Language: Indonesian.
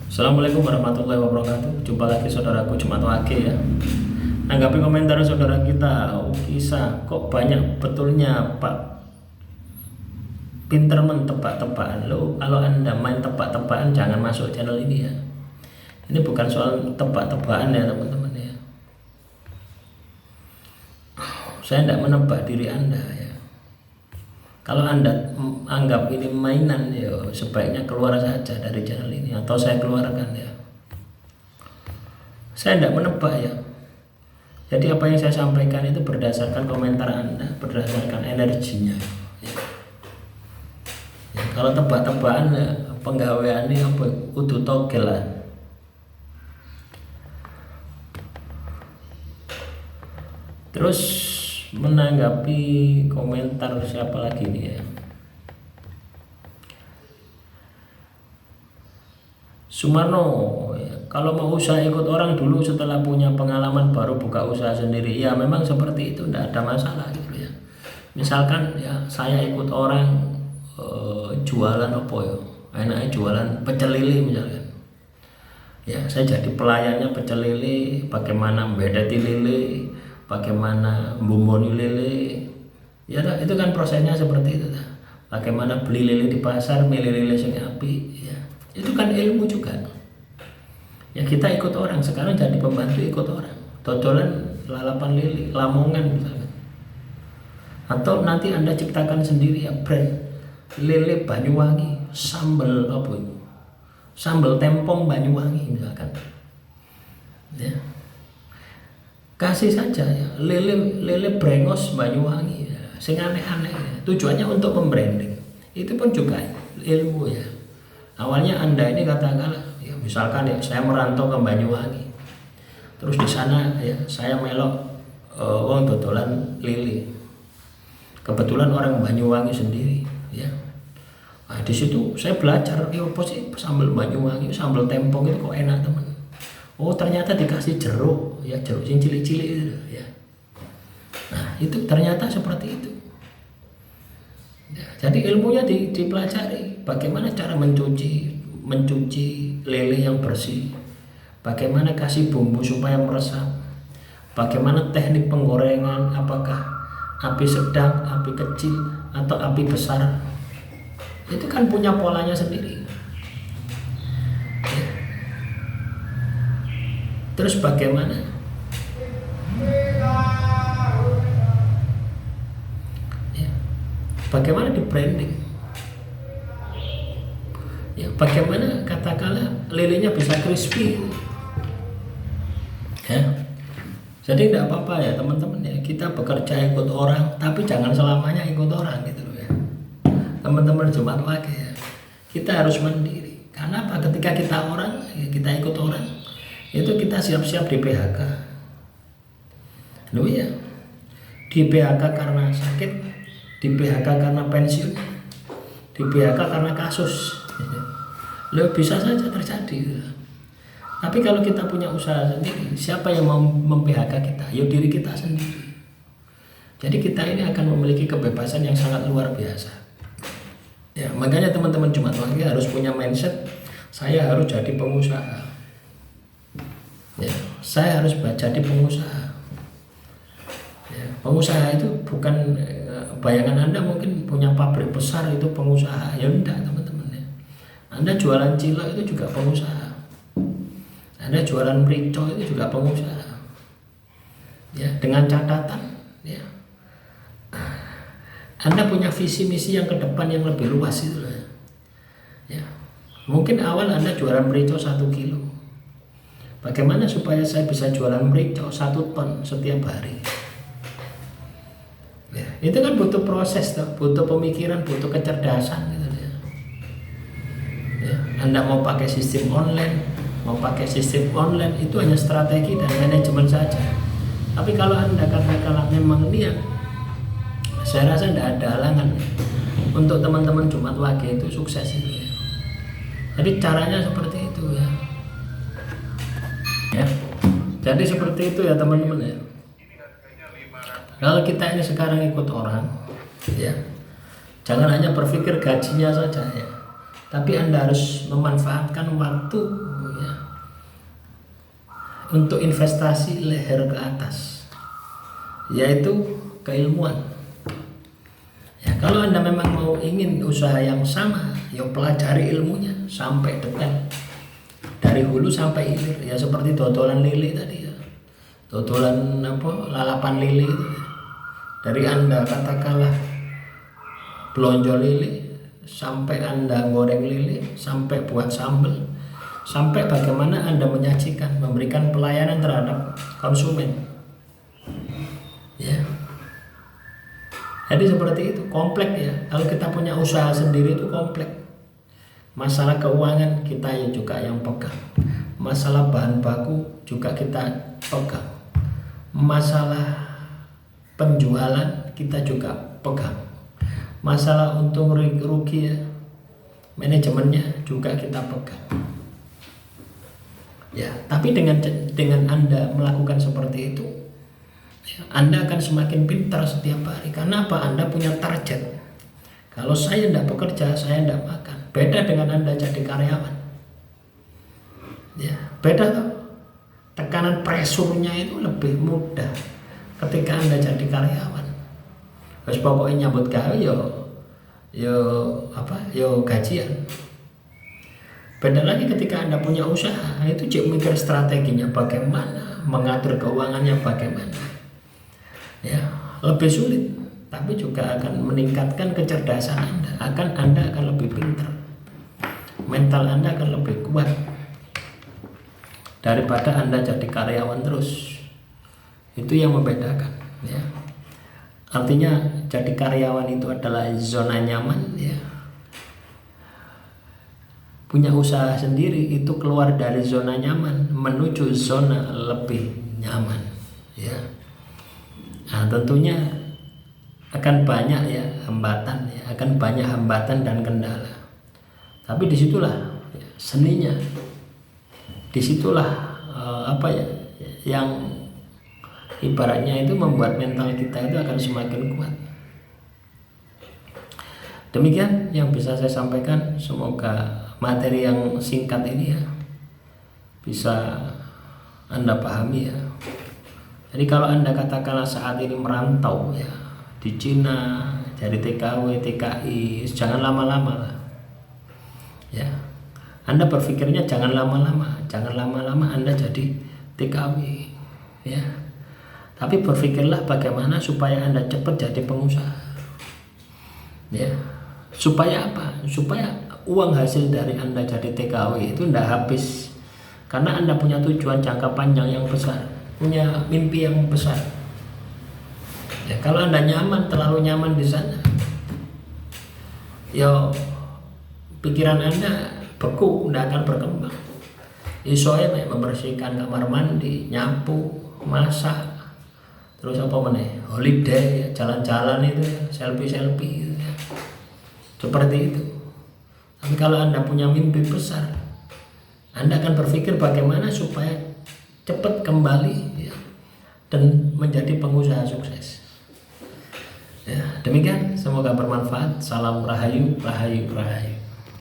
Assalamualaikum warahmatullahi wabarakatuh. Jumpa lagi saudaraku Jumat Wage ya. Anggapi komentar saudara kita, kisah kok banyak betulnya Pak pinter mentebak-tebakan. Lo kalau Anda main tebak-tebakan jangan masuk channel ini ya. Ini bukan soal tebak-tebakan ya teman-teman ya. Saya tidak menebak diri Anda ya. Kalau Anda anggap ini mainan ya, sebaiknya keluar saja dari channel ini atau saya keluarkan ya. Saya tidak menebak ya. Jadi apa yang saya sampaikan itu berdasarkan komentar Anda, berdasarkan energinya. Ya. Ya, kalau tebak-tebakan ya, penggawean ini apa? Kudu togel lah. Terus menanggapi komentar siapa lagi nih ya, Sumarno ya, kalau mau usaha ikut orang dulu setelah punya pengalaman baru buka usaha sendiri ya, memang seperti itu, tidak ada masalah gitu ya. Misalkan ya saya ikut orang jualan apa ya, enaknya jualan pecel lele misalkan ya, saya jadi pelayannya pecel lele, bagaimana membedati lele, bagaimana bumboni lele ya, itu kan prosesnya seperti itu. Bagaimana beli lele di pasar, milih lele sing api ya, itu kan ilmu juga ya. Kita ikut orang, sekarang jadi pembantu ikut orang, dodolan lalapan lele Lamongan misalkan, atau nanti Anda ciptakan sendiri ya brand lele Banyuwangi, sambal apa itu, sambal tempong Banyuwangi misalkan ya, kasih saja ya lele brengos Banyuwangi ya, sing aneh-aneh ya. Tujuannya untuk membranding, itu pun juga ilmu ya. Awalnya Anda ini katakanlah ya, misalkan ya saya merantau ke Banyuwangi, terus di sana ya saya melok wong dodolan lele, kebetulan orang Banyuwangi sendiri ya. Nah, di situ saya belajar ya apa sih sambal Banyuwangi, sambal tempong itu kok enak teman. Oh ternyata dikasih jeruk ya, jeruk yang cilik-cilik itu ya. Nah itu ternyata seperti itu ya, jadi ilmunya dipelajari, bagaimana cara mencuci lele yang bersih, bagaimana kasih bumbu supaya meresap, bagaimana teknik penggorengan, apakah api sedang, api kecil, atau api besar, itu kan punya polanya sendiri. Terus bagaimana ya, bagaimana di branding ya, bagaimana katakanlah lelenya bisa crispy ya. Jadi tidak apa-apa ya teman-teman ya, kita bekerja ikut orang, tapi jangan selamanya ikut orang gitu loh ya teman-teman Jumat Wage ya. Kita harus mandiri, karena apa, ketika kita orang ya, kita ikut orang itu kita siap-siap di PHK loh ya, di PHK karena sakit, di PHK karena pensiun, di PHK karena kasus loh, bisa saja terjadi. Tapi kalau kita punya usaha sendiri, siapa yang mau mem-PHK kita? Ya diri kita sendiri. Jadi kita ini akan memiliki kebebasan yang sangat luar biasa ya. Makanya teman-teman Jumat Wage harus punya mindset, saya harus jadi pengusaha ya, saya harus jadi pengusaha ya. Pengusaha itu bukan bayangan Anda mungkin punya pabrik besar itu pengusaha ya, enggak teman-teman ya. Anda jualan cilok itu juga pengusaha, Anda jualan merico itu juga pengusaha ya, dengan catatan ya, Anda punya visi misi yang ke depan yang lebih luas itu ya. Ya mungkin awal Anda jualan merico 1 kilo, bagaimana supaya saya bisa jualan merico 1 ton setiap hari ya, itu kan butuh proses toh, butuh pemikiran, butuh kecerdasan gitu ya. Ya Anda mau pakai sistem online, itu hanya strategi dan manajemen saja. Tapi kalau Anda katakanlah memang niat, saya rasa tidak ada halangan untuk teman-teman Jumat Wage itu sukses itu ya. Jadi caranya seperti itu ya. Ya, jadi seperti itu ya teman-teman ya. Kalau kita ini sekarang ikut orang ya, jangan hanya berpikir gajinya saja ya, Tapi Anda harus memanfaatkan waktu ya, untuk investasi leher ke atas, yaitu keilmuan. Ya, kalau Anda memang mau ingin usaha yang sama, ya pelajari ilmunya sampai detail, dari hulu sampai hilir. Ya seperti dodolan lele tadi ya, dodolan lalapan lele itu ya. Dari Anda katakanlah belonjo lele, sampai Anda goreng lele, sampai buat sambal, sampai bagaimana Anda menyajikan, memberikan pelayanan terhadap konsumen. Ya. Jadi seperti itu, kompleks ya. Kalau kita punya usaha sendiri itu kompleks. Masalah keuangan kita juga yang pegang. Masalah bahan baku juga kita pegang. Masalah penjualan kita juga pegang. Masalah untung rugi ya, manajemennya juga kita pegang. Ya, tapi dengan Anda melakukan seperti itu, Anda akan semakin pintar setiap hari. Karena apa? Anda punya target. Kalau saya tidak bekerja, saya tidak makan. Beda dengan Anda jadi karyawan. Ya, beda toh. Tekanan presurnya itu lebih mudah ketika Anda jadi karyawan. Terus pokoknya nyambut gawe yo gajian. Beda lagi ketika Anda punya usaha, itu cek mikir strateginya bagaimana, mengatur keuangannya bagaimana. Ya, lebih sulit, tapi juga akan meningkatkan kecerdasan Anda. Anda akan lebih pintar, mental Anda akan lebih kuat daripada Anda jadi karyawan terus. Itu yang membedakan. Ya, artinya jadi karyawan itu adalah zona nyaman. Ya, punya usaha sendiri itu keluar dari zona nyaman menuju zona lebih nyaman. Ya. Nah, tentunya akan banyak ya hambatan, ya, akan banyak hambatan dan kendala. Tapi disitulah ya, seninya, disitulah yang ibaratnya itu membuat mental kita itu akan semakin kuat. Demikian yang bisa saya sampaikan. Semoga materi yang singkat ini ya bisa Anda pahami ya. Jadi kalau Anda katakanlah saat ini merantau ya di Cina, jadi TKW, TKI, jangan lama-lama lah. Ya. Anda berpikirnya jangan lama-lama Anda jadi TKW ya. Tapi berpikirlah bagaimana supaya Anda cepat jadi pengusaha. Ya. Supaya apa? Supaya uang hasil dari Anda jadi TKW itu tidak habis. Karena Anda punya tujuan jangka panjang yang besar, punya mimpi yang besar. Ya, kalau Anda terlalu nyaman di sana, ya pikiran Anda beku, tidak akan berkembang. Isoe membersihkan kamar mandi, nyapu, masak, terus holiday, jalan-jalan itu, selfie gitu ya. Seperti itu. Tapi kalau Anda punya mimpi besar, Anda akan berpikir bagaimana supaya cepat kembali ya, dan menjadi pengusaha sukses. Ya, demikian, semoga bermanfaat. Salam rahayu, rahayu, rahayu.